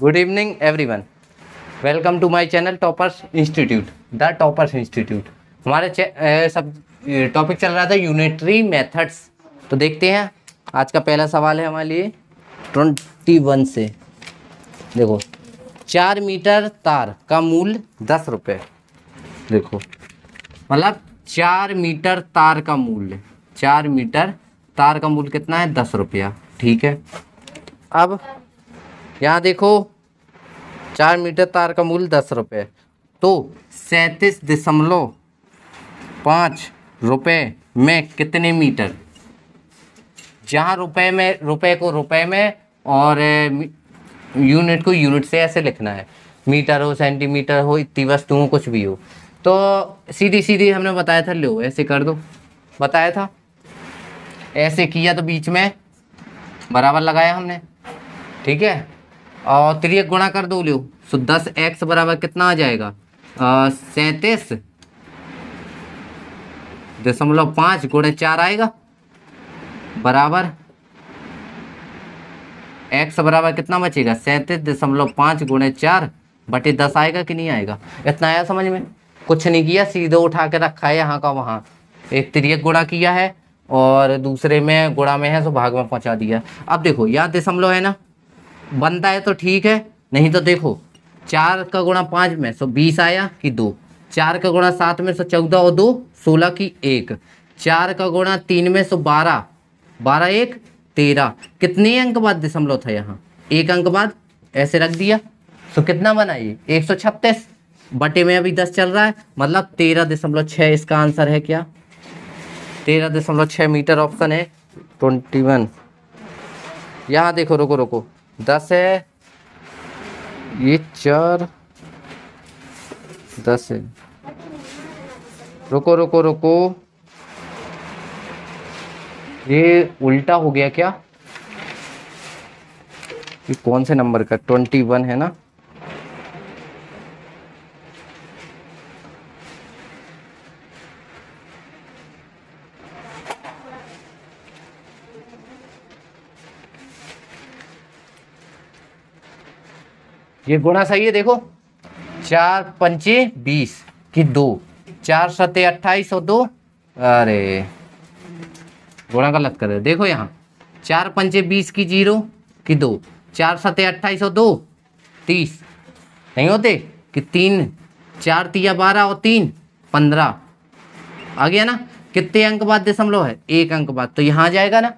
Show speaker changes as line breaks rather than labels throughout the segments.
Good evening everyone, welcome to my channel toppers institute, the toppers institute. हमारे सब topic चल रहा था यूनिटरी मेथड्स। तो देखते हैं आज का पहला सवाल है हमारे लिए 21 से। देखो, 4 मीटर तार का मूल्य 10 रुपये। देखो मतलब 4 मीटर तार का मूल्य, 4 मीटर तार का मूल्य कितना है? 10 रुपया। ठीक है, अब यहाँ देखो 4 मीटर तार का मूल्य 10 रुपये, तो 37.5 रुपये में कितने मीटर? जहाँ रुपए में, रुपए को रुपए में और यूनिट को यूनिट से ऐसे लिखना है। मीटर हो, सेंटीमीटर हो, इतनी वस्तु हो, कुछ भी हो। तो सीधी सीधी हमने बताया था, लो ऐसे कर दो, बताया था। ऐसे किया तो बीच में बराबर लगाया हमने, ठीक है, और त्रियक गुणा कर दो, लो। तो 10x बराबर कितना आ जाएगा? 37.5 गुणे 4 आएगा, बराबर x बराबर कितना बचेगा? 37.5 गुणे 4 बटे 10 आएगा कि नहीं आएगा? इतना आया समझ में? कुछ नहीं किया, सीधे उठा के रखा है यहाँ का वहाँ। एक त्रियक गुणा किया है और दूसरे में गुणा में है, तो भाग में पहुँचा दिया। अब देखो यहाँ दशमलव है ना, बनता है तो ठीक है, नहीं तो देखो 4 का गुणा 5 में 20 आया कि 2, 4 का गुणा 7 में 14 और 2 16 की 1, 4 का गुणा 3 में 12, 12 1 13। कितने अंक बाद दशमलव था यहाँ? 1 अंक बाद ऐसे रख दिया, तो कितना बना ये? 136 बटे में अभी 10 चल रहा है, मतलब 13.6 इसका आंसर है। क्या? 13.6 मीटर ऑप्शन है 21। यहाँ देखो, रुको रुको, 10 है, ये 4 10 है, रुको रुको रुको, ये उल्टा हो गया क्या? ये कौन से नंबर का? 21 है ना? ये गुणा सही है, देखो 4 पंचे 20 की 2, 4 सते 28 और 2, अरे गुणा गलत कर रहे। देखो यहाँ 4 पंचे 20 की 0 की 2, 4 सते 28 और 2 30 नहीं होते कि 3, 4 तिया 12 और 3 15 आ गया ना? कितने अंक बाद दशमलव है? 1 अंक बाद, तो यहाँ आ जाएगा ना।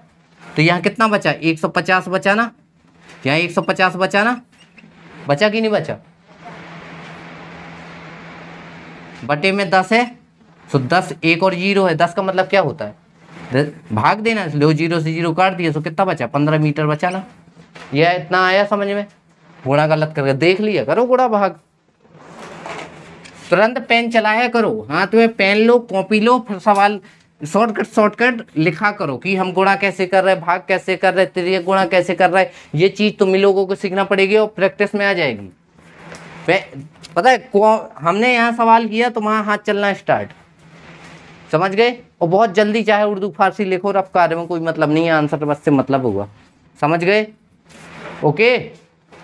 तो यहाँ कितना बचा? 150 बचा ना, यहाँ 150 बचा ना, बचा कि नहीं बचा? बटे में 10 है, तो 10 1 और 0 है, 10 का मतलब क्या होता है? भाग देना, लो 0 से 0 काट दिया, तो कितना बचा? 15 मीटर बचा ना। यह इतना आया समझ में? गुणा गलत करके देख लिया करो, गुणा भाग तुरंत पेन चलाया करो, हाथ में पेन लो, कॉपी लो, फिर सवाल शॉर्टकट लिखा करो कि हम गुणा कैसे कर रहे हैं, भाग कैसे कर रहे हैं, त्रियक गुणा कैसे कर रहे हैं। ये चीज़ तुम लोगों को सीखना पड़ेगी और प्रैक्टिस में आ जाएगी। पता है हमने यहाँ सवाल किया तो वहाँ हाथ चलना स्टार्ट, समझ गए? और बहुत जल्दी, चाहे उर्दू फारसी लिखो, रफ कार्य में कोई मतलब नहीं है, आंसर बस से मतलब होगा, समझ गए? ओके,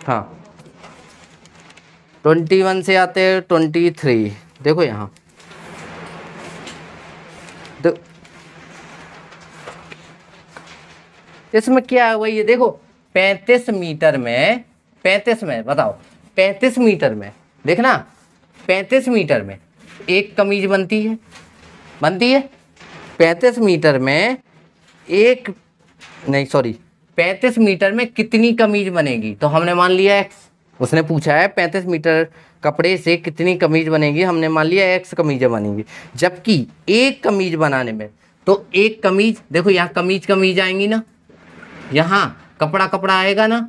हाँ। 21 से आते हैं 23। देखो यहाँ तो इसमें क्या है? वही है, देखो 35 मीटर में, 35 में बताओ, 35 मीटर में देखना, 35 मीटर में एक कमीज बनती है, बनती है। 35 मीटर में एक, नहीं सॉरी, 35 मीटर में कितनी कमीज बनेगी? तो हमने मान लिया x, उसने पूछा है 35 मीटर कपड़े से कितनी कमीज बनेगी, हमने मान लिया x कमीजें बनेंगी। जबकि एक कमीज बनाने में, तो एक कमीज, देखो यहाँ कमीज कमीज आएंगी ना, यहाँ कपड़ा कपड़ा आएगा ना,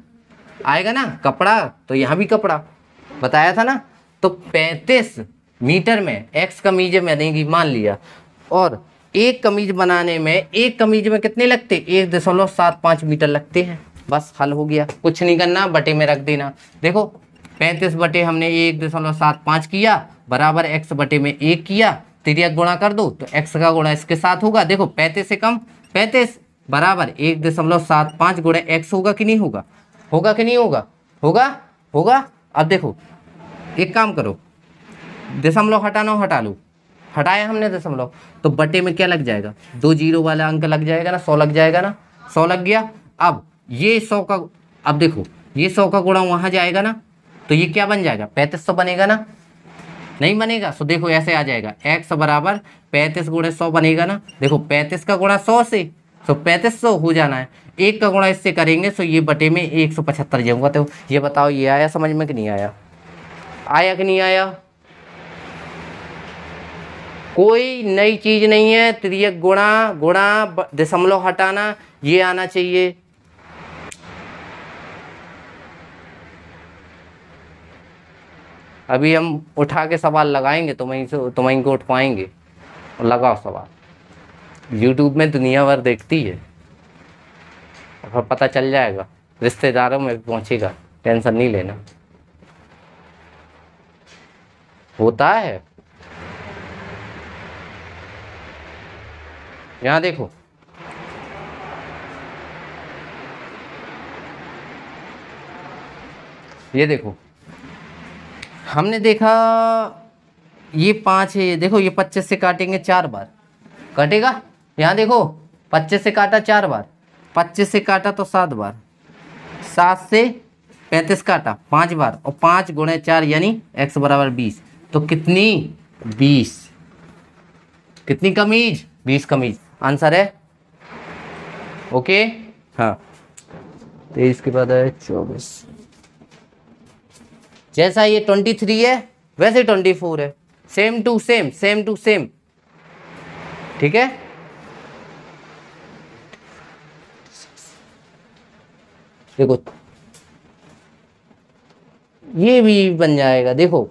आएगा ना कपड़ा, तो यहाँ भी कपड़ा बताया था ना। तो 35 मीटर में x कमीजें बनेगी मान लिया, और एक कमीज बनाने में, एक कमीज में कितने लगते? 1.75 मीटर लगते हैं। बस हल हो गया, कुछ नहीं करना, बटे में रख देना। देखो 35 बटे हमने 1.75 किया, बराबर x बटे में 1 किया, तिर्यक गुणा कर दो तो x का गुणा इसके साथ होगा। देखो 35 से कम 35 बराबर 1.75 गुणे x होगा कि नहीं होगा? होगा कि नहीं होगा? होगा। होगा। अब देखो एक काम करो, दशमलव हटाना हो हटा लो, हटाया हमने दशमलव, तो बटे में क्या लग जाएगा, 2 जीरो वाला अंक लग जाएगा ना, 100 लग जाएगा ना, 100 लग गया। अब ये 100 का, अब देखो ये 100 का गुणा वहां जाएगा ना, तो ये क्या बन जाएगा, 3500 बनेगा ना, नहीं बनेगा। तो देखो ऐसे आ जाएगा, x बराबर 35 गुणे 100 बनेगा ना। देखो 35 का गुणा 100 से, तो 3500 हो जाना है, 1 का गुणा इससे करेंगे तो ये बटे में 175 जाऊंगा। तो ये बताओ ये आया समझ में कि नहीं आया, आया कि नहीं आया। कोई नई चीज नहीं है, तिर्यक गुणा गुणा दशमलव हटाना, ये आना चाहिए। अभी हम उठा के सवाल लगाएंगे तो तुम को उठ पाएंगे, और लगाओ सवाल, यूट्यूब में दुनिया भर देखती है, और पता चल जाएगा, रिश्तेदारों में भी पहुंचेगा, टेंशन नहीं लेना। होता है, यहाँ देखो ये देखो, हमने देखा ये 5 है, ये देखो ये 25 से काटेंगे 4 बार कटेगा। यहाँ देखो 25 से काटा 4 बार, 25 से काटा तो 7 बार, 7 से 35 काटा 5 बार, और 5 गुणे 4 यानी x बराबर 20। तो कितनी 20, कितनी कमीज 20 कमीज, आंसर है ओके। हाँ 23 के बाद है 24, जैसा ये 23 है वैसे 24 है, same to same, same to same, ठीक है। देखो ये भी बन जाएगा, देखो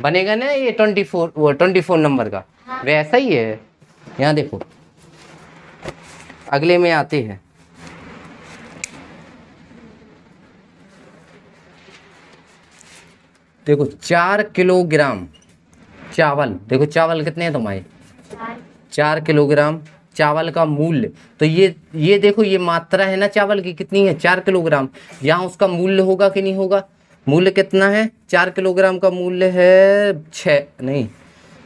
बनेगा ना ये 24, वो 24 नंबर का वैसा ही है। यहाँ देखो अगले में आते हैं, देखो 4 किलोग्राम चावल, देखो चावल कितने हैं तुम्हारे, 4 किलोग्राम चावल का मूल्य। तो ये देखो ये मात्रा है ना चावल की कितनी है, 4 किलोग्राम। यहाँ उसका मूल्य होगा कि नहीं होगा, मूल्य कितना है, 4 किलोग्राम का मूल्य है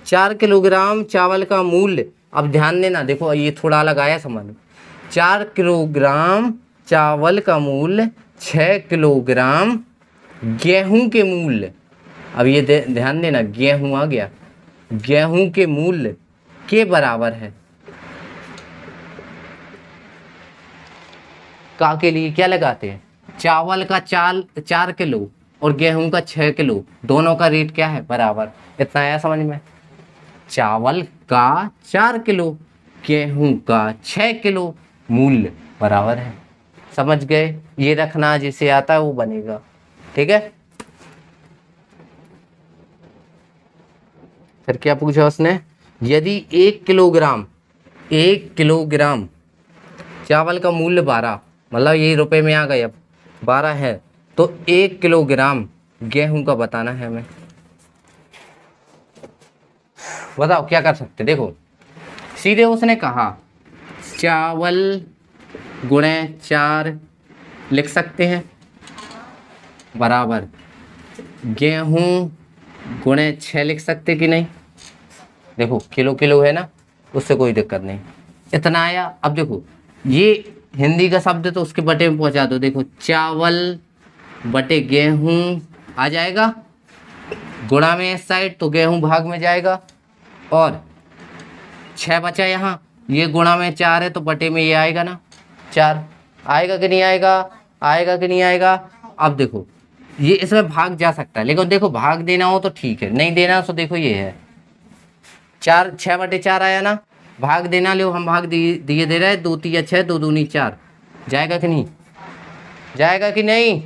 4 किलोग्राम चावल का मूल्य। अब ध्यान देना, देखो ये थोड़ा अलग आया समझ, 4 किलोग्राम चावल का मूल्य 6 किलोग्राम गेहूं के मूल्य। अब ये ध्यान देना, गेहूं आ गया, गेहूं के मूल्य के बराबर है। का के लिए क्या लगाते हैं, चावल का 4 किलो और गेहूं का 6 किलो, दोनों का रेट क्या है, बराबर। इतना आया समझ में, चावल का 4 किलो गेहूं का 6 किलो मूल्य बराबर है, समझ गए। ये रखना, जिसे आता है वो बनेगा, ठीक है। फिर क्या पूछा उसने, यदि 1 किलोग्राम चावल का मूल्य 12, मतलब ये रुपए में आ गए, अब 12 है, तो 1 किलोग्राम गेहूं का बताना है हमें। बताओ क्या कर सकते, देखो सीधे उसने कहा चावल गुणे 4 लिख सकते हैं, बराबर गेहूं गुणे 6 लिख सकते कि नहीं। देखो किलो किलो है ना, उससे कोई दिक्कत नहीं, इतना आया। अब देखो ये हिंदी का शब्द तो उसके बटे में पहुंचा दो, देखो चावल बटे गेहूं आ जाएगा, गुणा में इस साइड तो गेहूं भाग में जाएगा, और 6 बचा यहाँ, ये गुणा में 4 है तो बटे में ये आएगा ना 4, आएगा कि नहीं आएगा, आएगा कि नहीं आएगा। अब देखो ये इसमें भाग जा सकता है, लेकिन देखो भाग देना हो तो ठीक है, नहीं देना तो देखो ये है 4, 6 बटे 4 आया ना, भाग देना लो, हम भाग दिए दे रहे हैं, 2 3 6, 2 दूनी 4, जाएगा कि नहीं, जाएगा कि नहीं।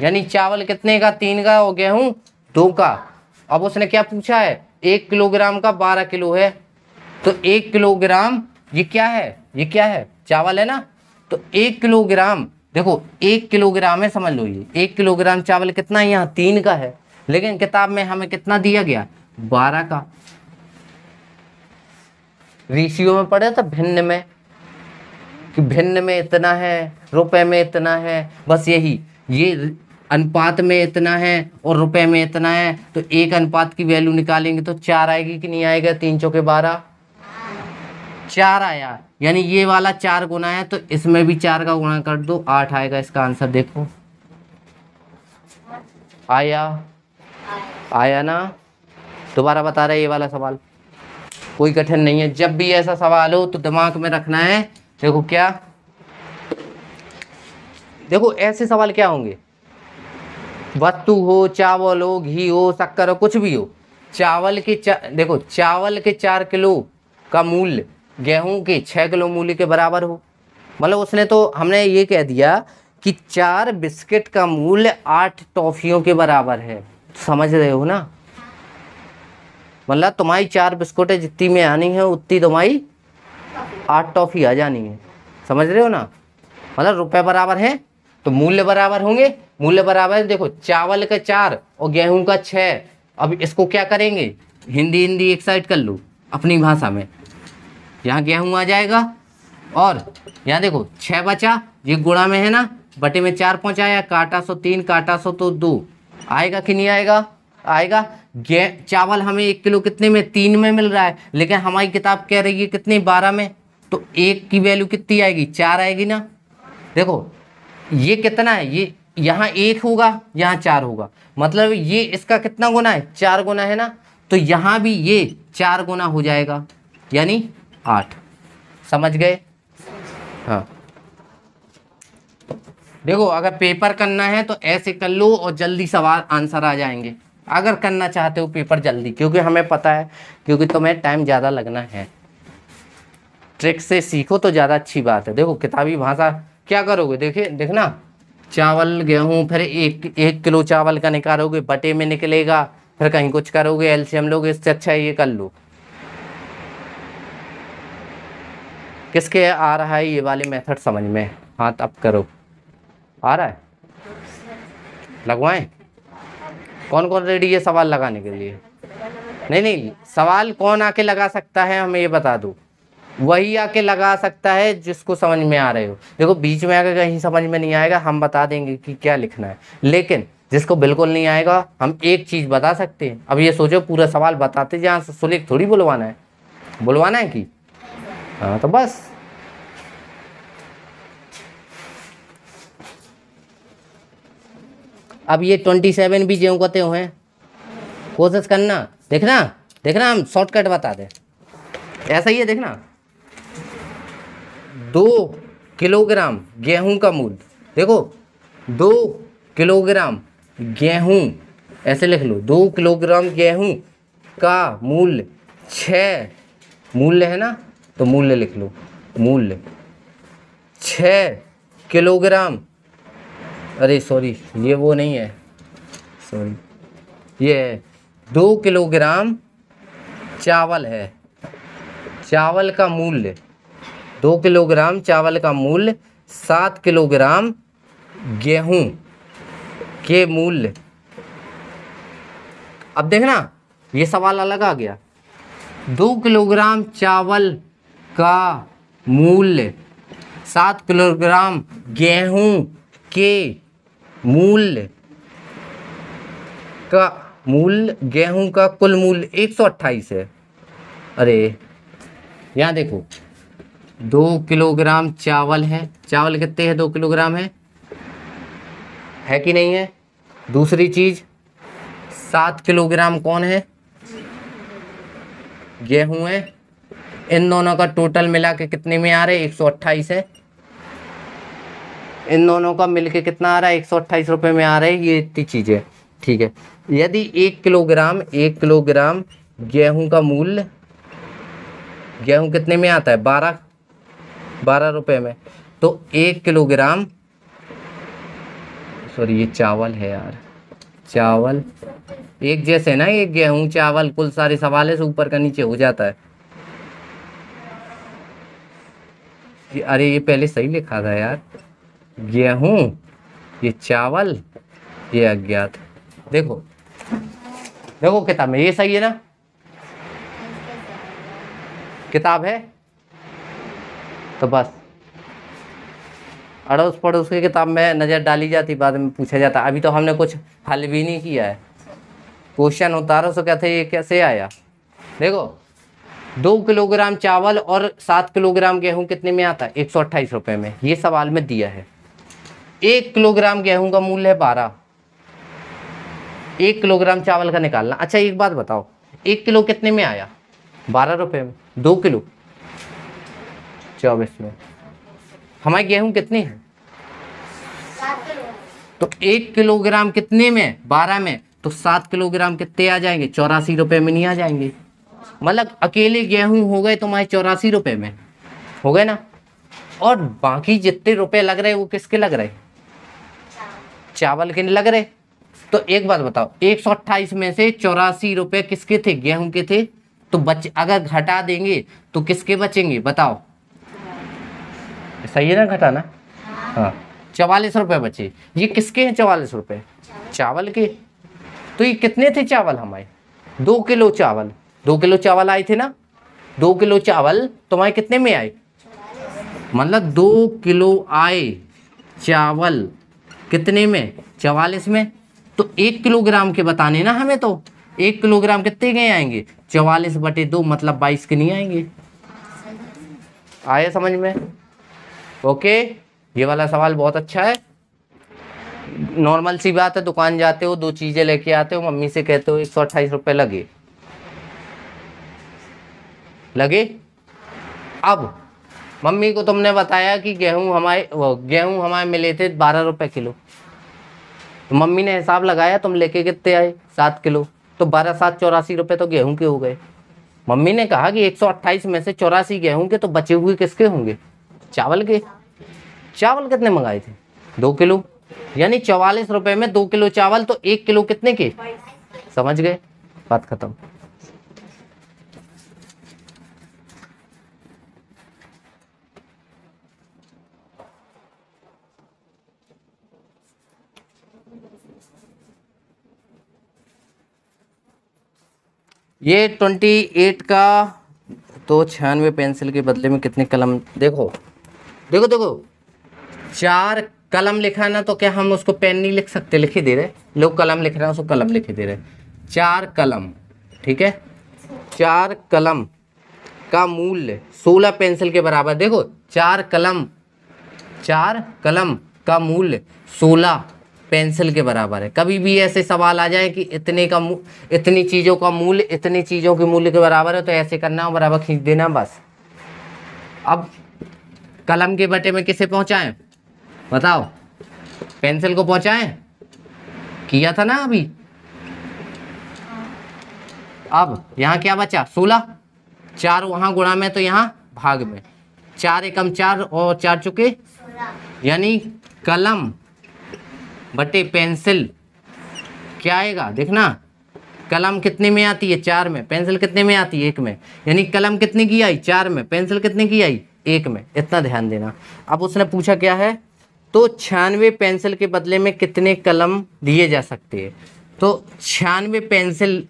यानी चावल कितने का, 3 का, और गेहूं 2 का। अब उसने क्या पूछा है, 1 किलोग्राम का 12 किलो है, तो 1 किलोग्राम ये क्या है, ये क्या है, चावल है ना, तो 1 किलोग्राम, देखो 1 किलोग्राम है, समझ लो ये 1 किलोग्राम चावल कितना है, यहाँ 3 का है, लेकिन किताब में हमें कितना दिया गया, 12 का। रेशियो में पढ़े तो भिन्न में, कि भिन्न में इतना है, रुपए में इतना है, बस यही, ये अनुपात में इतना है और रुपए में इतना है, तो एक अनुपात की वैल्यू निकालेंगे तो 4 आएगी कि नहीं आएगा? 3 चौके 12, 4 आया, यानी ये वाला 4 गुना है तो इसमें भी 4 का गुणा कर दो, 8 आएगा इसका आंसर। देखो आया ना? दोबारा बता रहे ये वाला सवाल कोई कठिन नहीं है। जब भी ऐसा सवाल हो तो दिमाग में रखना है, देखो क्या, देखो ऐसे सवाल क्या होंगे, वस्तु हो, चावल हो, घी हो, शक्कर हो, कुछ भी हो, चावल के देखो चावल के 4 किलो का मूल्य गेहूं के 6 किलो मूल्य के बराबर हो। मतलब उसने तो, हमने ये कह दिया कि 4 बिस्किट का मूल्य 8 टॉफियों के बराबर है। समझ रहे हो ना? मतलब तुम्हारी 4 बिस्कुटें जितनी में आनी है उतनी तुम्हारी 8 टॉफी आ जानी है। समझ रहे हो ना? मतलब रुपए बराबर है तो मूल्य बराबर होंगे, मूल्य बराबर है। देखो चावल का 4 और गेहूं का 6, अब इसको क्या करेंगे, हिंदी एक साइड कर लो अपनी भाषा में, यहाँ गेहूं आ जाएगा और यहाँ देखो 6 बचा, ये गुणा में है ना, बटे में 4 पहुँचाया, काटा 103, काटा 100 तो 2 आएगा कि नहीं आएगा? आएगा। चावल हमें 1 किलो कितने में? 3 में मिल रहा है, लेकिन हमारी किताब कह रही है कितने? 12 में, तो 1 की वैल्यू कितनी आएगी? 4 आएगी ना। देखो ये कितना है, ये यहाँ 1 होगा, यहाँ 4 होगा, मतलब ये इसका कितना गुना है? 4 गुना है ना, तो यहाँ भी ये 4 गुना हो जाएगा, यानी 8। समझ गए? हाँ देखो अगर पेपर करना है तो ऐसे कर लो और जल्दी सवाल आंसर आ जाएंगे, अगर करना चाहते हो पेपर जल्दी, क्योंकि हमें पता है, क्योंकि तुम्हें टाइम ज़्यादा लगना है। ट्रिक से सीखो तो ज़्यादा अच्छी बात है। देखो किताबी भाषा क्या करोगे, देखना, चावल गेहूँ, फिर एक किलो चावल का निकालोगे, बटे में निकलेगा, फिर कहीं कुछ करोगे, एलसीएम लोगे, इससे अच्छा ये कर लो। किसके आ रहा है ये वाले मेथड समझ में? हाथ अप करो। आ रहा है? लगवाएं? कौन कौन रेडी है सवाल लगाने के लिए? नहीं, सवाल कौन आके लगा सकता है हमें ये बता दो। वही आके लगा सकता है जिसको समझ में आ रहे हो। देखो बीच में अगर कहीं समझ में नहीं आएगा हम बता देंगे कि क्या लिखना है, लेकिन जिसको बिल्कुल नहीं आएगा हम एक चीज़ बता सकते हैं। अब ये सोचो पूरा सवाल बताते जहाँ से सुलेख थोड़ी बुलवाना है कि हाँ, तो बस अब ये 27 भी ज्यों कहते हुए कोशिश करना, देखना हम शॉर्टकट बता दें। ऐसा ही है, देखना 2 किलोग्राम गेहूं का मूल्य, देखो 2 किलोग्राम गेहूं, ऐसे लिख लो, 2 किलोग्राम गेहूं का मूल्य 6, मूल्य है ना तो मूल्य लिख लो, मूल्य 6 किलोग्राम, अरे सॉरी ये वो नहीं है, सॉरी ये है 2 किलोग्राम चावल है, चावल का मूल्य 2 किलोग्राम चावल का मूल्य 7 किलोग्राम गेहूं के मूल्य। अब देखना ये सवाल अलग आ गया, 2 किलोग्राम चावल का मूल्य 7 किलोग्राम गेहूं के मूल्य का मूल्य, गेहूं का कुल मूल्य 128 है। अरे यहाँ देखो 2 किलोग्राम चावल है, चावल कितने हैं? 2 किलोग्राम है कि नहीं है? दूसरी चीज 7 किलोग्राम कौन है? गेहूं है। इन दोनों का टोटल मिला के कितने में आ रहे? 128 है। इन दोनों का मिलके कितना आ रहा है? 128 रुपये में आ रहे हैं। ये इतनी चीज़ें, ठीक है। यदि 1 किलोग्राम गेहूं का मूल्य, गेहूं कितने में आता है? 12 रुपये में, तो 1 किलोग्राम, सॉरी ये चावल है यार, चावल एक जैसे ना, ये गेहूं चावल कुल सारे सवाल से ऊपर का नीचे हो जाता है। अरे ये पहले सही लिखा था यार, गेहूं, ये चावल, ये अज्ञात। देखो किताब में ये सही है ना? किताब है तो बस अड़ोस पड़ोस की किताब में नज़र डाली जाती, बाद में पूछा जाता। अभी तो हमने कुछ हल भी नहीं किया है, क्वेश्चन उतारो सो कहते ये कैसे आया। देखो 2 किलोग्राम चावल और 7 किलोग्राम गेहूं कितने में आता है? 128 रुपये में, ये सवाल में दिया है। 1 किलोग्राम गेहूं का मूल्य है 12, 1 किलोग्राम चावल का निकालना। अच्छा एक बात बताओ, 1 किलो कितने में आया? 12 रुपये में। 2 किलो 24 में। हमारे गेहूं कितने हैं? तो 1 किलोग्राम कितने में? 12 में। तो 7 किलोग्राम कितने आ जाएंगे? 84 रुपये में नहीं आ जाएंगे? मतलब अकेले गेहूं हो गए तुम्हारे 84 रुपये में, हो गए ना। और बाकी जितने रुपए लग रहे वो किसके लग रहे? चावल के लग रहे। तो एक बात बताओ, 128 में से 84 रुपये किसके थे? गेहूं के थे। तो अगर घटा देंगे तो किसके बचेंगे बताओ? सही है ना घटाना? हाँ 44 रुपये बचे। ये किसके हैं 44 रुपये? चावल के। तो ये कितने थे चावल हमारे? 2 किलो चावल। 2 किलो चावल आए थे ना। 2 किलो चावल तुम्हारे कितने में आए? मतलब 2 किलो आए चावल कितने में? 44 में। तो 1 किलोग्राम के बताने ना हमें, तो 1 किलोग्राम कितने के आएंगे? 44/2 मतलब 22 के नहीं आएंगे। आए समझ में? ओके, ये वाला सवाल बहुत अच्छा है। नॉर्मल सी बात है, दुकान जाते हो 2 चीजें लेके आते हो, मम्मी से कहते हो 128 रुपये लगे। अब मम्मी को तुमने बताया कि गेहूं हमारे मिले थे 12 रुपये किलो। तो मम्मी ने हिसाब लगाया, तुम लेके कितने आए? 7 किलो। तो 12 7 84 रुपये तो गेहूं के हो गए। मम्मी ने कहा कि 128 में से 84 गेहूं के, तो बचे हुए किसके होंगे? चावल के। चावल कितने मंगाए थे? 2 किलो। यानी 44 रुपये में 2 किलो चावल, तो 1 किलो कितने के? समझ गए? बात खत्म। ये 28 का, तो 96 पेंसिल के बदले में कितने कलम? देखो 4 कलम लिखा है ना, तो क्या हम उसको पेन नहीं लिख सकते? लिखे दे रहे लोग, कलम लिख रहे हैं उसको कलम लिखे दे रहे। 4 कलम, ठीक है। 4 कलम का मूल्य 16 पेंसिल के बराबर। देखो 4 कलम का मूल्य 16 पेंसिल के बराबर है। कभी भी ऐसे सवाल आ जाए कि इतनी चीज़ों का मूल्य इतनी चीज़ों के मूल्य के बराबर है, तो ऐसे करना, बराबर खींच देना बस। अब कलम के बटे में किसे पहुंचाएं बताओ? पेंसिल को पहुंचाएं? किया था ना अभी। अब यहाँ क्या बचा? 16। 4 वहाँ गुणा में, तो यहाँ भाग में। 4 एकम 4 और 4 चुके, यानी कलम बटे पेंसिल क्या आएगा? देखना, कलम कितने में आती है? 4 में। पेंसिल कितने में आती है? 1 में। यानी कलम कितने की आई? 4 में। पेंसिल कितने की आई? 1 में। इतना ध्यान देना। अब उसने पूछा क्या है? तो 96 पेंसिल के बदले में कितने कलम दिए जा सकते हैं? तो 96 पेंसिल,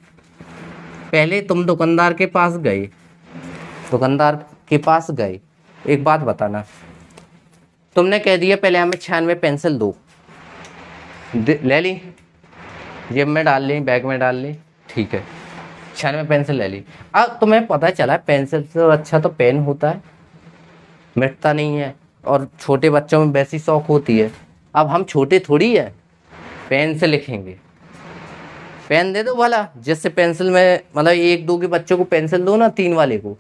पहले तुम दुकानदार के पास गए, एक बात बताना, तुमने कह दिया पहले हमें 96 पेंसिल दो, ले ली, जेब में डाल ली, बैग में डाल ली, ठीक है, 96 पेंसिल ले ली। अब तुम्हें पता चला पेंसिल से अच्छा तो पेन होता है, मिटता नहीं है, और छोटे बच्चों में वैसी शौक होती है। अब हम छोटे थोड़ी है, पेन से लिखेंगे। पेन दे दो भला, जिससे पेंसिल में मतलब 1-2 के बच्चों को पेंसिल दो ना, 3 वाले को,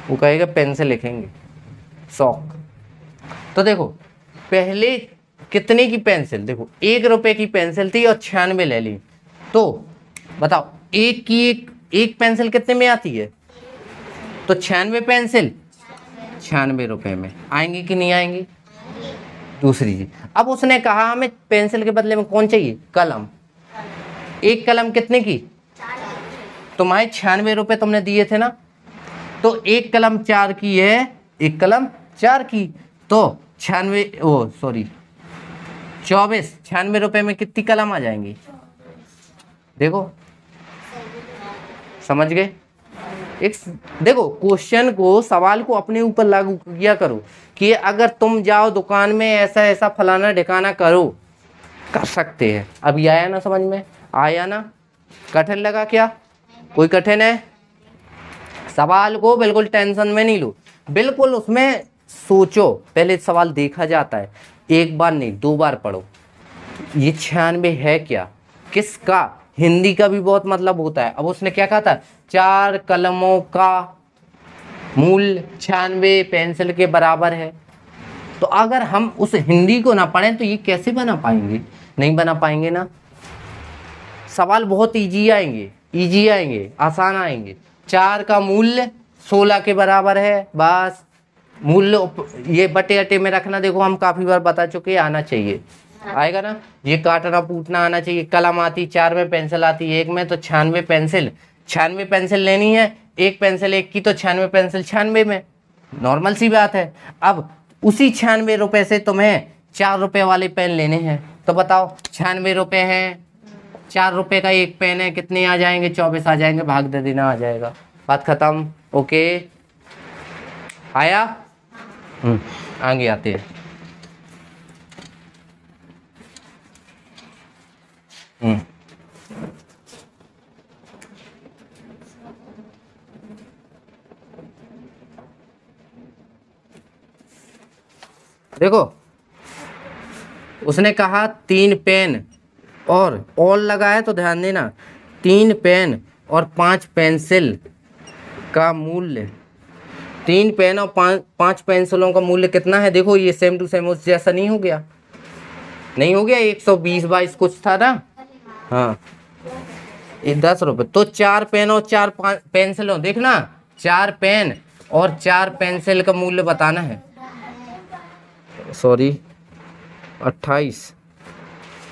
वो कहेगा पेन से लिखेंगे, शौक। तो देखो पहले कितने की पेंसिल, देखो 1 रुपए की पेंसिल थी और 96 ले ली, तो बताओ एक पेंसिल कितने में आती है? तो 96 पेंसिल 96 रुपए में आएंगी कि नहीं आएंगी? दूसरी चीज, अब उसने कहा हमें पेंसिल के बदले में कौन चाहिए? कलम। एक कलम कितने की? तुम्हारे 96 रुपए तुमने दिए थे ना, तो एक कलम 4 की है, एक कलम 4 की, तो 96 रुपए में कितनी कलम आ जाएंगी? देखो समझ गए? एक देखो क्वेश्चन को, सवाल को अपने ऊपर लागू किया करो कि अगर तुम जाओ दुकान में ऐसा ऐसा फलाना ढिकाना करो, कर सकते हैं। अभी आया ना समझ में? आया ना? कठिन लगा क्या? कोई कठिन है? सवाल को बिल्कुल टेंशन में नहीं लो, बिल्कुल उसमें सोचो। पहले सवाल देखा जाता है, एक बार नहीं 2 बार पढ़ो। ये 96 है क्या, किसका? हिंदी का भी बहुत मतलब होता है। अब उसने क्या कहा था, 4 कलमों का मूल्य 96 पेंसिल के बराबर है। तो अगर हम उस हिंदी को ना पढ़ें तो ये कैसे बना पाएंगे? नहीं बना पाएंगे ना। सवाल बहुत इजी आएंगे, आसान आएंगे। 4 का मूल्य 16 के बराबर है, बस। मूल्य ये बटे अटे में रखना, देखो हम काफी बार बता चुके, आना चाहिए, आएगा ना। ये काटना पूटना आना चाहिए। कलम आती 4 में, पेंसिल आती 1 में, तो 96 पेंसिल, 96 पेंसिल लेनी है। एक पेंसिल 1 की, तो 96 पेंसिल 96 में, नॉर्मल सी बात है। अब उसी 96 रुपए से तुम्हें 4 रुपए वाले पेन लेने हैं, तो बताओ 96 रुपए हैं, 4 रुपए का एक पेन है, कितने आ जाएंगे? 24 आ जाएंगे, भाग दे देना, आ जाएगा, बात खत्म। ओके, आया? आगे आते हैं। देखो उसने कहा 3 पेन और लगा है, तो ध्यान देना, 3 पेन और 5 पेंसिल का मूल्य, 3 पेन और 5 पेंसिलों का मूल्य कितना है? देखो ये सेम टू सेम उस जैसा नहीं हो गया? नहीं हो गया? 120-22 कुछ था ना। हाँ, ये 10 रुपये, तो 4 पेन और 4 पेंसिलों, देखना 4 पेन और 4 पेंसिल का मूल्य बताना है। सॉरी, 28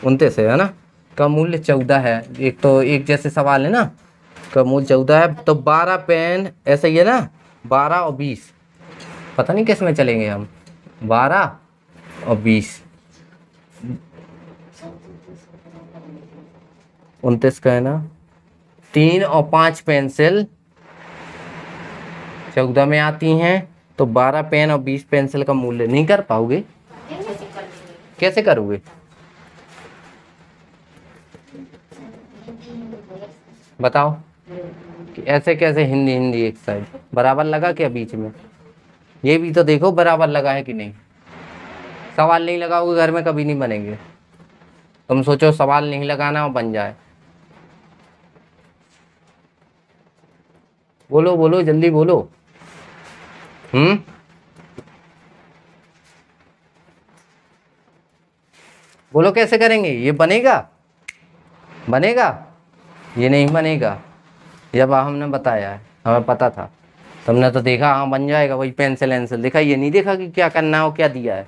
29 है ना, का मूल्य 14 है। एक तो एक जैसे सवाल है ना, का मूल्य 14 है। तो 12 पेन, ऐसा ही है ना, 12 और 20, पता नहीं किस में चलेंगे हम, 12 और 20, 29 का है ना। 3 और 5 पेंसिल 14 में आती हैं, तो 12 पेन और 20 पेंसिल का मूल्य नहीं कर पाओगे? कैसे करोगे? बताओ कि ऐसे कैसे? हिंदी हिंदी एक साइड बराबर लगा क्या बीच में? ये भी तो देखो बराबर लगा है कि नहीं। सवाल नहीं लगाओगे घर में कभी नहीं बनेंगे। तुम सोचो सवाल नहीं लगाना और बन जाए। बोलो बोलो, जल्दी बोलो। बोलो कैसे करेंगे? ये बनेगा? बनेगा? ये नहीं बनेगा। जब हमने बताया है, हमें पता था, तुमने तो देखा हाँ बन जाएगा, वही पेंसिल एंसिल देखा, ये नहीं देखा कि क्या करना हो, क्या दिया है।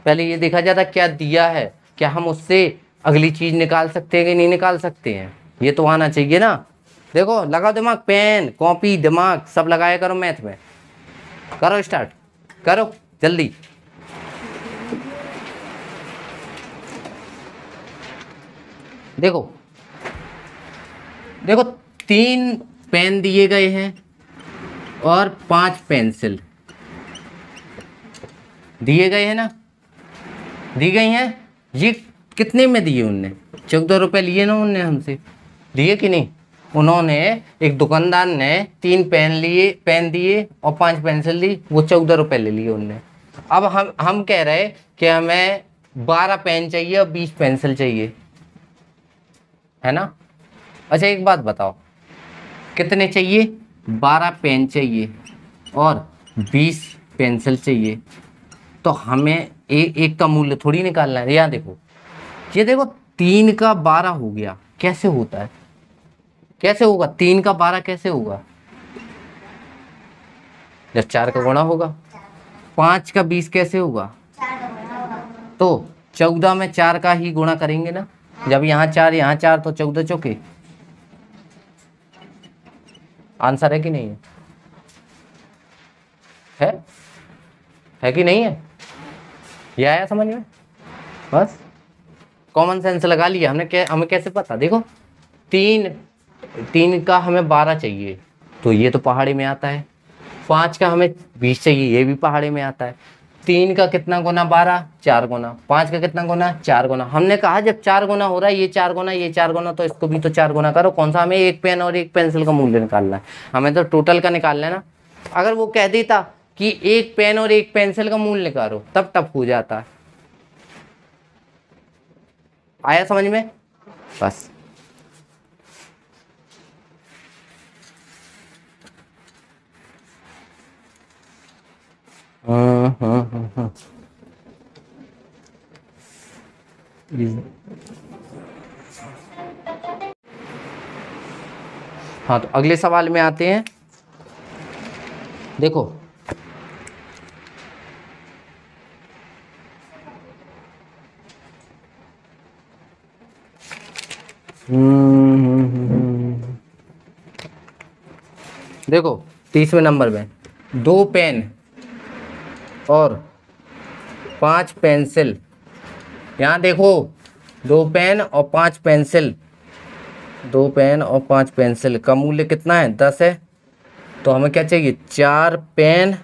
पहले ये देखा जाता क्या दिया है, क्या हम उससे अगली चीज़ निकाल सकते हैं कि नहीं निकाल सकते हैं, ये तो आना चाहिए ना। देखो लगाओ दिमाग, पेन कॉपी दिमाग सब लगाया करो, मैथ में करो, स्टार्ट करो जल्दी। देखो देखो 3 पेन दिए गए हैं और 5 पेंसिल दिए गए हैं ना, दी गई हैं। ये कितने में दिए उनने? 14 रुपये लिए ना उनने हमसे, दिए कि नहीं? उन्होंने, एक दुकानदार ने 3 पेन दिए और 5 पेंसिल दी, वो 14 रुपये ले लिए उनने। अब हम कह रहे कि हमें 12 पेन चाहिए और 20 पेंसिल चाहिए, है ना। अच्छा एक बात बताओ, कितने चाहिए? 12 पेन चाहिए और 20 पेंसिल चाहिए, तो हमें एक का मूल्य थोड़ी निकालना है। यहाँ देखो, ये देखो 3 का 12 हो गया, कैसे होता है? कैसे होगा 3 का 12 कैसे होगा? जब 4 का गुणा होगा। 5 का 20 कैसे होगा? तो 14 में 4 का ही गुणा करेंगे ना, जब यहाँ 4 यहाँ 4, तो 14 चौके। आंसर है कि नहीं है कि नहीं है? ये आया समझ में? बस कॉमन सेंस लगा लिया हमने। हमें कैसे पता? देखो 3 का हमें 12 चाहिए, तो ये तो पहाड़ी में आता है। 5 का हमें 20 चाहिए, ये भी पहाड़ी में आता है। 3 का कितना गुना 12, 4 गुना। 5 का कितना गुना 4 गुना। हमने कहा जब 4 गुना हो रहा है, ये 4 गुना, ये 4 गुना, तो इसको भी तो 4 गुना करो। कौन सा? हमें एक पेन और एक पेंसिल का मूल्य निकालना है, हमें तो टोटल का निकालना है ना। अगर वो कह देता कि एक पेन और एक पेंसिल का मूल्य निकालो, तब टफ हो जाता है। आया समझ में? बस हाँ, तो अगले सवाल में आते हैं। देखो देखो 30वें नंबर में 2 पेन और 5 पेंसिल। यहाँ देखो 2 पेन और 5 पेंसिल, 2 पेन और 5 पेंसिल का मूल्य कितना है? 10 है। तो हमें क्या चाहिए? 4 पेन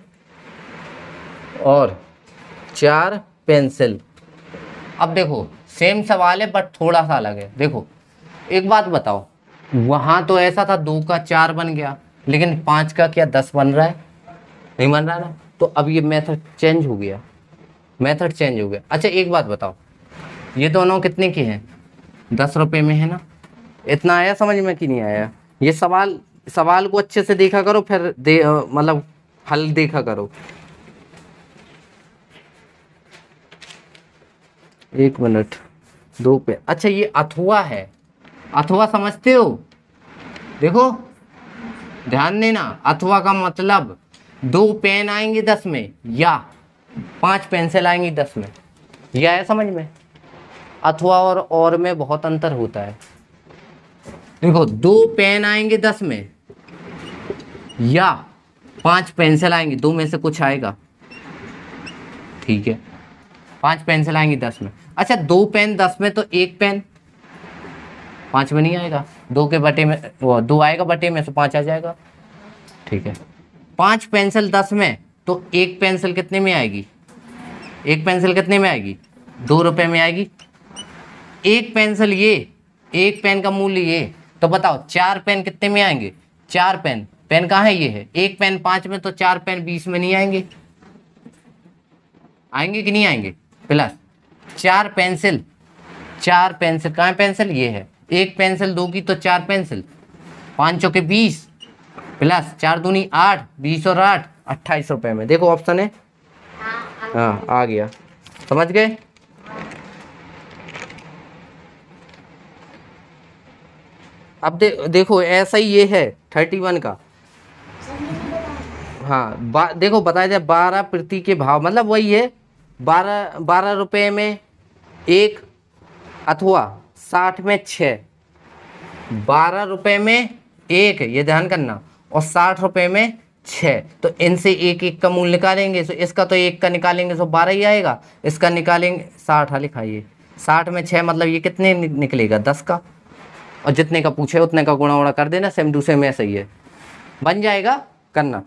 और 4 पेंसिल। अब देखो सेम सवाल है बट थोड़ा सा अलग है। देखो एक बात बताओ, वहाँ तो ऐसा था 2 का 4 बन गया, लेकिन 5 का क्या 10 बन रहा है? नहीं बन रहा ना। तो अब ये मेथड चेंज हो गया, मेथड चेंज हो गया। अच्छा एक बात बताओ, ये दोनों कितने के हैं? 10 रुपये में है ना। इतना आया समझ में कि नहीं आया? ये सवाल को अच्छे से देखा करो, फिर मतलब हल देखा करो। 1 मिनट। 2 पेन, अच्छा ये अथवा है, अथवा समझते हो? देखो ध्यान देना, अथवा का मतलब 2 पेन आएंगे 10 में या 5 पेंसिल आएंगी 10 में। यह है समझ में? अथवा और में बहुत अंतर होता है। देखो 2 पेन आएंगे 10 में या 5 पेंसिल आएंगी, 2 में से कुछ आएगा, ठीक है। 5 पेंसिल आएंगी 10 में। अच्छा 2 पेन 10 में, तो 1 पेन 5 में नहीं आएगा। 2 के बटे में वो 2 आएगा, बटे में से 5 आ जाएगा, ठीक है। 5 पेंसिल 10 में, तो 1 पेंसिल कितने में आएगी? 1 पेंसिल कितने में आएगी? 2 रुपए में आएगी। 1 पेंसिल ये, 1 पेन का मूल्य ये, तो बताओ 4 पेन कितने में आएंगे? 4 पेन, पेन कहाँ है? ये है। 1 पेन 5 में, तो 4 पेन 20 में नहीं आएंगे? आएंगे कि नहीं आएंगे? प्लस 4 पेंसिल, 4 पेंसिल कहाँ है? पेंसिल ये है। 1 पेंसिल 2 की, तो 4 पेंसिल, 5 चौके 20, प्लस 4 दूनी 8, 20 और 8 28 रुपए में। देखो ऑप्शन है, हाँ आ गया, समझ गए? अब देखो ऐसा ही ये है 31 का। हाँ देखो बताया जाए 12 प्रति के भाव, मतलब वही है 12 रुपए में 1 अथवा 60 में 6। 12 रुपए में 1, ये ध्यान करना, और 60 रुपए में 6। तो इनसे एक एक का मूल्य निकालेंगे, तो इसका तो 1 का निकालेंगे तो 12 ही आएगा। इसका निकालेंगे 60, लिखाइए 60 में 6, मतलब ये कितने निकलेगा? 10 का। और जितने का पूछे उतने का गुणा उड़ा कर देना, सेम टू सेम ऐसा ही है, बन जाएगा, करना।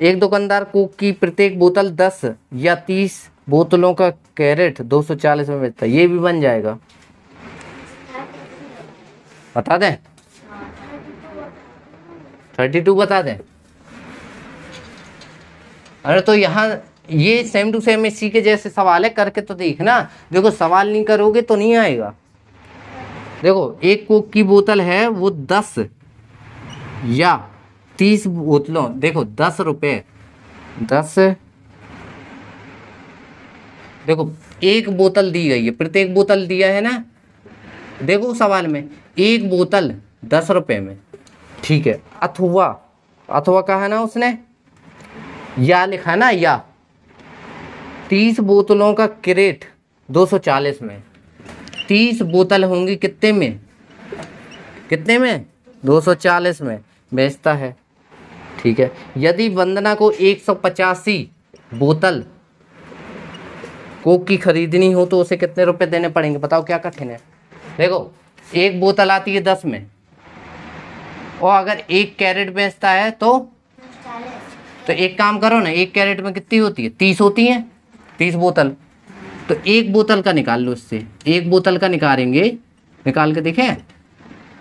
एक दुकानदार कोक की प्रत्येक बोतल 10 या 30 बोतलों का कैरेट 240 में बेचता है, ये भी बन जाएगा। बता दें? 32 बता दें? अरे तो यहाँ ये सेम टू सेम इसी के जैसे सवाल है, करके तो देखना। देखो सवाल नहीं करोगे तो नहीं आएगा। देखो एक कोक की बोतल है, वो 10 या 30 बोतलों, देखो 10 रुपये, 10, देखो एक बोतल दी गई है, प्रत्येक बोतल दिया है ना। देखो सवाल में एक बोतल 10 रुपये में, ठीक है। अथवा, अथवा कहा है ना उसने, या लिखा है ना, या 30 बोतलों का क्रेट 240 में। 30 बोतल होंगी कितने में? कितने में? 240 में बेचता है, ठीक है। यदि वंदना को 185 बोतल कोक की खरीदनी हो तो उसे कितने रुपए देने पड़ेंगे, बताओ क्या कठिन है। देखो एक बोतल आती है 10 में, और अगर 1 कैरेट बेचता है तो एक काम करो ना, 1 कैरेट में कितनी होती है, 30 होती है, 30 बोतल। तो एक बोतल का निकाल लो, इससे एक बोतल का निकालेंगे, निकाल के देखें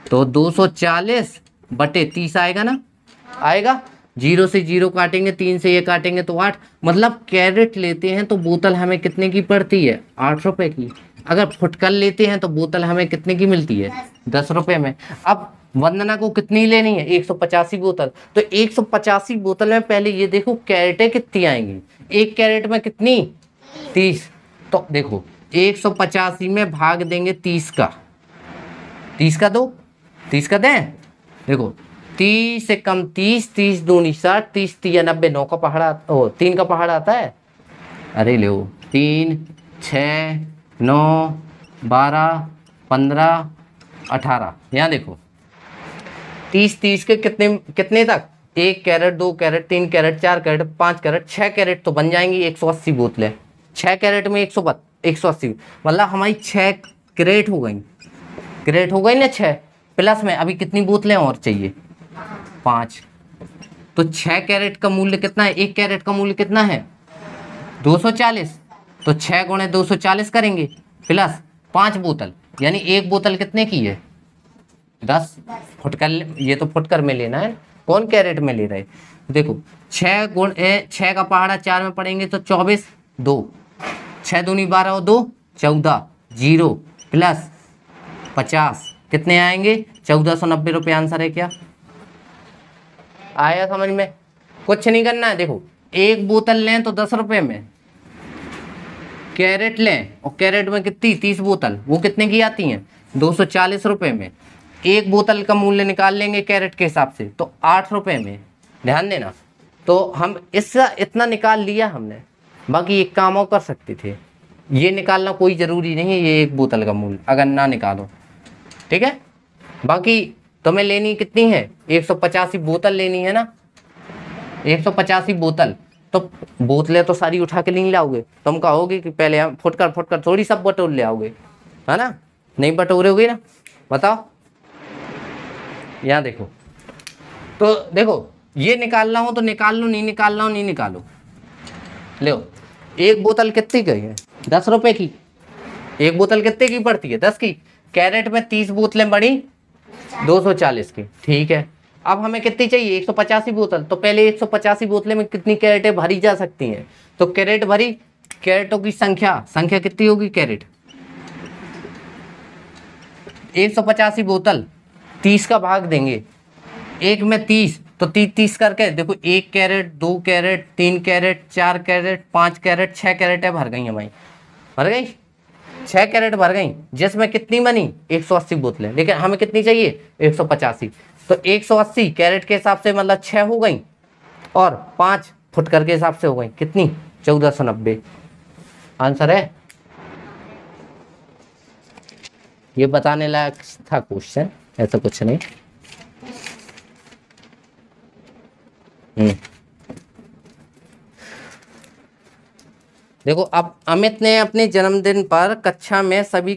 तो 240 बटे 30 आएगा ना, आएगा। 0 से 0 काटेंगे, 3 से ये काटेंगे तो 8, मतलब कैरेट लेते हैं तो बोतल हमें कितने की पड़ती है, 8 रुपए की। अगर फुटकर लेते हैं तो बोतल हमें कितने की मिलती है, 10 रुपए में। अब वंदना को कितनी लेनी है, 185 बोतल। तो 185 बोतल में पहले ये देखो कैरेटें कितनी आएंगी, 1 कैरेट में कितनी, 30। तो देखो 185 में भाग देंगे 30 का, 30 का दो, 30 का दें। देखो 30 से कम 30, 30 दूनी 60, 30 तिया 90, 9 का पहाड़ ओ 3 का पहाड़ आता है। अरे लो 3 6 9 12 15 18, यहाँ देखो 30 30 के कितने कितने तक, 1 carat 2 carat 3 carat 4 carat 5 carat 6 carat तो बन जाएंगी 180 बोतलें। 6 कैरेट में 180, मतलब हमारी 6 कैरेट हो गई, कैरेट हो गई ना 6, प्लस में अभी कितनी बोतलें और चाहिए, 5। तो 6 कैरेट का मूल्य कितना है, 1 कैरेट का मूल्य कितना है, 240। तो 6 गुणे 240 करेंगे, प्लस 5 बोतल, यानी 1 बोतल कितने की है, 10। फुटकर, ये तो फुटकर में लेना है, कौन कैरेट में ले रहे। देखो 6 गुणे 6 का पहाड़ा 4 में पड़ेंगे तो 24, 2 6 दूनी 12 और 2 14, 0 प्लस 50 कितने आएंगे, 1490 रुपये आंसर है। क्या आया समझ में, कुछ नहीं करना है। देखो एक बोतल लें तो 10 रुपये में, कैरेट लें और कैरेट में कितनी 30 बोतल, वो कितने की आती हैं, 240 रुपये में। एक बोतल का मूल्य निकाल लेंगे कैरेट के हिसाब से तो 8 रुपये में, ध्यान देना। तो हम इसका इतना निकाल लिया हमने, बाकी एक काम और कर सकते थे, ये निकालना कोई ज़रूरी नहीं है, ये एक बोतल का मूल्य अगर ना निकालो, ठीक है। बाकी तुम्हें लेनी कितनी है, 185 बोतल लेनी है ना, 185 बोतल। तो बोतलें तो सारी उठा के नहीं लाओगे, तुम कहोगे कि पहले हम फुटकर थोड़ी सब बटोर ले आओगे, है ना, नहीं बटोरोगे ना, बताओ। यहाँ देखो, तो देखो ये निकालना हो तो निकाल लो, नहीं निकालना हो नहीं निकालो। लो एक बोतल कितनी की है, 10 रुपए की। एक बोतल कितने की पड़ती है, 10 की। कैरेट में 30 बोतलें बड़ी 240 की, ठीक है। अब हमें कितनी चाहिए, 185 बोतल। तो पहले 185 बोतलें में कितनी कैरेटें भरी जा सकती हैं, तो कैरेट भरी, कैरेटों की संख्या कितनी होगी, कैरेट 185 बोतल 30 का भाग देंगे, एक में 30 तो 30 करके देखो, 1 carat 2 carat 3 carat 4 carat 5 carat 6 कैरेटें भर गई हमारी, भर गई 6 कैरेट भर गई, जिसमें कितनी बनी 180 बोतलें। लेकिन हमें कितनी चाहिए 185, तो 180 कैरेट के हिसाब से मतलब 6 हो गई और 5 फुटकर के हिसाब से हो गई कितनी, 1490 आंसर है। ये बताने लायक था क्वेश्चन, ऐसा कुछ नहीं। देखो अब अमित ने अपने जन्मदिन पर कक्षा में सभी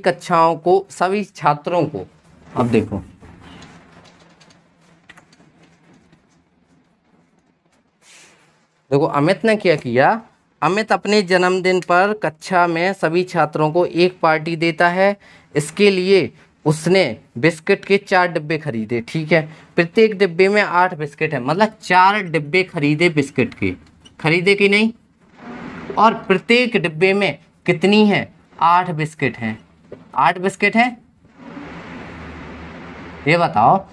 छात्रों को, अब देखो अमित ने क्या किया, अमित अपने जन्मदिन पर कक्षा में सभी छात्रों को एक पार्टी देता है। इसके लिए उसने बिस्किट के 4 डिब्बे खरीदे, ठीक है। प्रत्येक डिब्बे में 8 बिस्किट है, मतलब 4 डिब्बे खरीदे बिस्किट के, खरीदे कि नहीं। और प्रत्येक डिब्बे में कितनी है, 8 बिस्किट हैं, 8 बिस्किट हैं। ये बताओ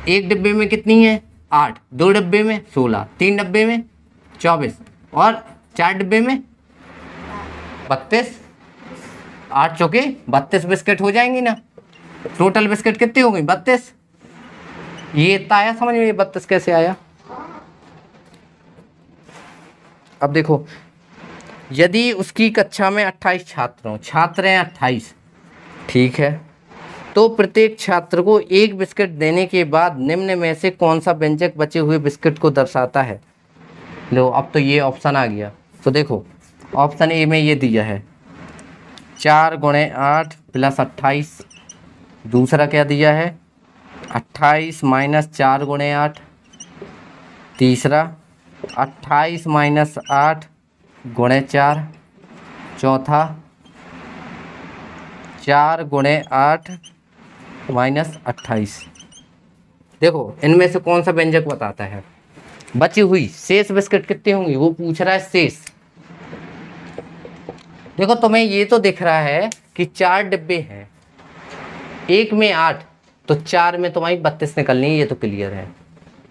एक डिब्बे में कितनी है 8, 2 डिब्बे में 16, 3 डिब्बे में 24 और 4 डिब्बे में 32, 8 चौके 32 बिस्किट हो जाएंगी ना। टोटल बिस्किट कितनी हो गई 32। ये इतना आया समझ में, ये 32 कैसे आया। अब देखो यदि उसकी कक्षा में 28 छात्र हैं 28, ठीक है, तो प्रत्येक छात्र को एक बिस्किट देने के बाद निम्न में से कौन सा व्यंजक बचे हुए बिस्किट को दर्शाता है। लो अब तो ये ऑप्शन आ गया। तो देखो ऑप्शन ए में ये दिया है 4 गुणे 8 प्लस 28। दूसरा क्या दिया है 28 माइनस 4 गुणे 8। तीसरा 28 माइनस 8 गुणे 4। चौथा 4 गुणे 8 माइनस 28। देखो इनमें से कौन सा व्यंजक बताता है। बची हुई शेष बिस्किट कितनी होंगी वो पूछ रहा है शेष। देखो तुम्हें ये तो दिख रहा है कि 4 डिब्बे हैं, एक में 8, तो 4 में तुम्हारी 32 निकलनी है, ये तो क्लियर है।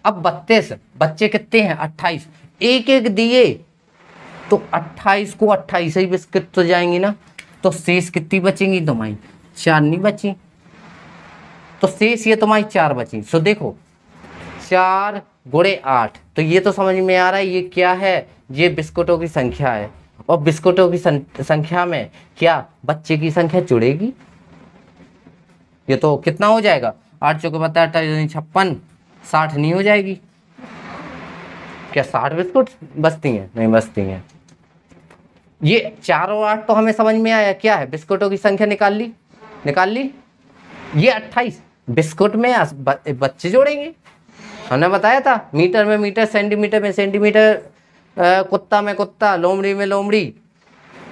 अब 32 बच्चे कितने हैं 28, एक एक दिए तो 28 को 28 ही बिस्किट तो जाएंगी ना, तो शेष कितनी बचेंगी तुम्हारी 4 नहीं बची, तो शेष ये तुम्हारी 4 बची। सो देखो 4 गुणे 8, तो ये तो समझ में आ रहा है ये क्या है, ये बिस्कुटों की संख्या है। और बिस्कुटों की संख्या में क्या बच्चे की संख्या जुड़ेगी, ये तो कितना हो जाएगा 8 चौके 28 56, 60 नहीं हो जाएगी क्या? 60 बिस्कुट बचती हैं? नहीं बचती हैं। ये 4 और 8 तो हमें समझ में आया क्या है, बिस्कुटों की संख्या निकाल ली। ये 28 बिस्कुट में बच्चे जोड़ेंगे, हमने बताया था मीटर में मीटर, सेंटीमीटर में सेंटीमीटर, कुत्ता में कुत्ता, लोमड़ी में लोमड़ी,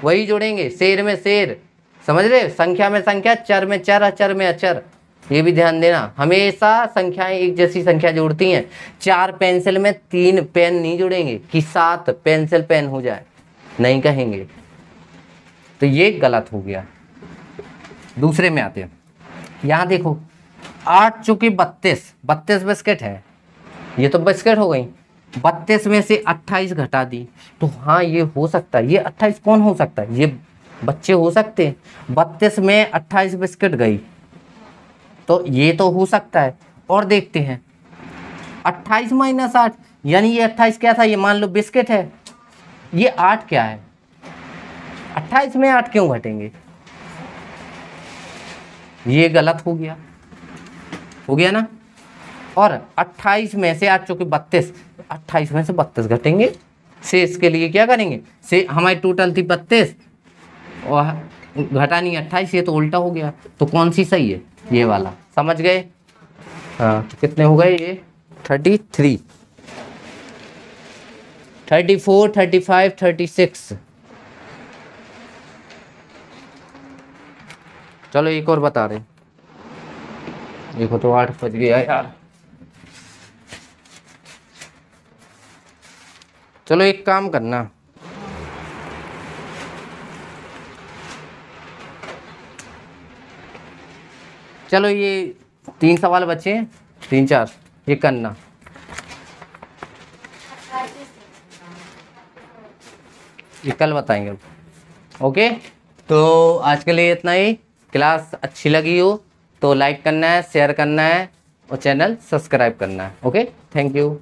वही जोड़ेंगे। शेर में शेर, समझ रहे, संख्या में संख्या, चर में चर, अचर में अचर। ये भी ध्यान देना, हमेशा संख्याएं एक जैसी संख्या जोड़ती हैं। 4 पेंसिल में 3 पेन नहीं जोड़ेंगे कि 7 पेंसिल पेन हो जाए, नहीं कहेंगे, तो ये गलत हो गया। दूसरे में आते हैं, यहाँ देखो 8 चौके 32 बिस्किट है, ये तो बिस्किट हो गई। 32 में से 28 घटा दी, तो हाँ ये हो सकता है। ये 28 कौन हो सकता है, ये बच्चे हो सकते हैं। 32 में 28 बिस्किट गई, तो ये तो हो सकता है। और देखते हैं 28 माइनस 8, यानी ये 28 क्या था, ये मान लो बिस्किट है, ये 8 क्या है, 28 में 8 क्यों घटेंगे, ये गलत हो गया ना। और 28 में से 8 चौके 32, 28 में से 32 घटेंगे, शेष के लिए क्या करेंगे, से हमारी टोटल थी 32 और घटानी 28, ये तो उल्टा हो गया। तो कौन सी सही है, ये वाला, समझ गए। हाँ तो कितने हो गए ये 33, 34, 35, 36। चलो एक और बता रहे, देखो तो 8 बज गया यार। चलो एक काम करना, चलो ये 3 सवाल बचे हैं, 3 4, ये करना। ये कल बताएंगे। ओके, तो आज के लिए इतना ही। क्लास अच्छी लगी हो तो लाइक करना है, शेयर करना है और चैनल सब्सक्राइब करना है। Okay, thank you.